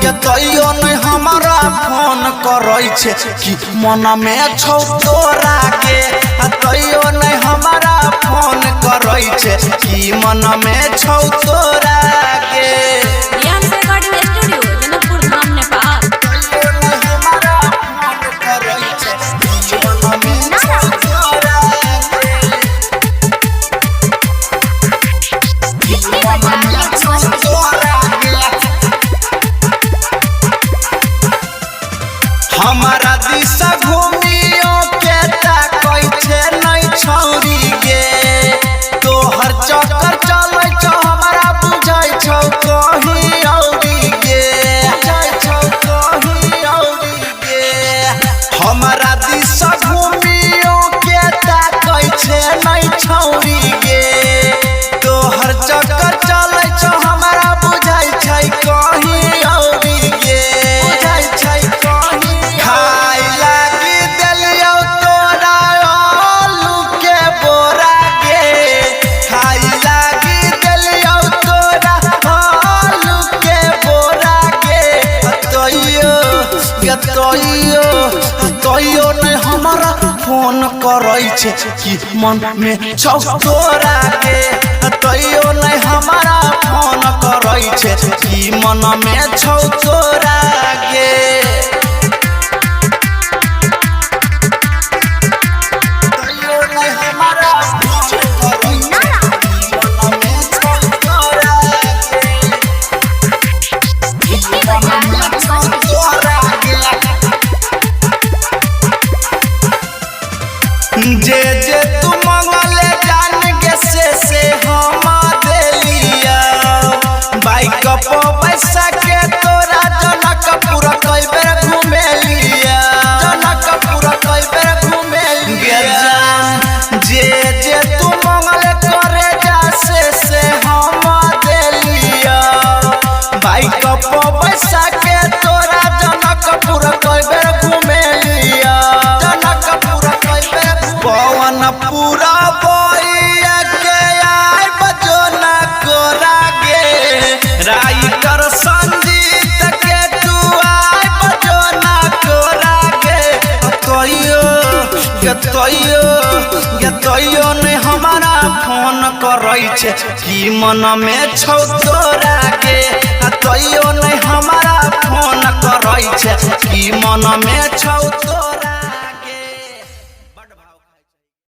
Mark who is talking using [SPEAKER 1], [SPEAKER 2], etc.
[SPEAKER 1] गतइयो नहीं हमारा फोन करई छे कि मन में छौ तोरा के गतइयो नहीं हमारा फोन करई छे कि मन में छौ तोरा के हमारा दिशा घूमियो के ताकई छे नहीं छौरी गे तोहर चक्कर चलै छौ हमारा बुझाई छौ कहीं औरी गे बुझाई छौ कहीं औरी गे हमारा दिशा घूमियो के ताकई छे नहीं छौरी गे तोहर चक्कर चलै छौ हमारा बुझाई छै कहीं औरी गे बुझाई छै गतइयो नहीं हमारा फोन करई छे कि मन में छौ तोरा के गतइयो नहीं हमारा फोन करई छे कि मन में छौ तोरा के जे जे तू मंगले जान गे से हम देलिया बाइक पर पैसा के तोरा जनकपुर कई बेर घूमे लिया जनकपुर कई बेर घूमे लिया जान जे जे तू मंगले करे जा से हम देलिया बाइक पर पैसा के तोरा जनकपुर कई बेर घूमे लिया जनकपुर कई बेर पवन पूरा बोइया के आय बजो न कोरा गे राइटर संजीत के तू आय बजो न कोरा गे गतइयो नहीं हमारा फोन करई छे कि मन में छौ तोरा के गतइयो नहीं हमारा फोन करई छे कि मन में छौ तोरा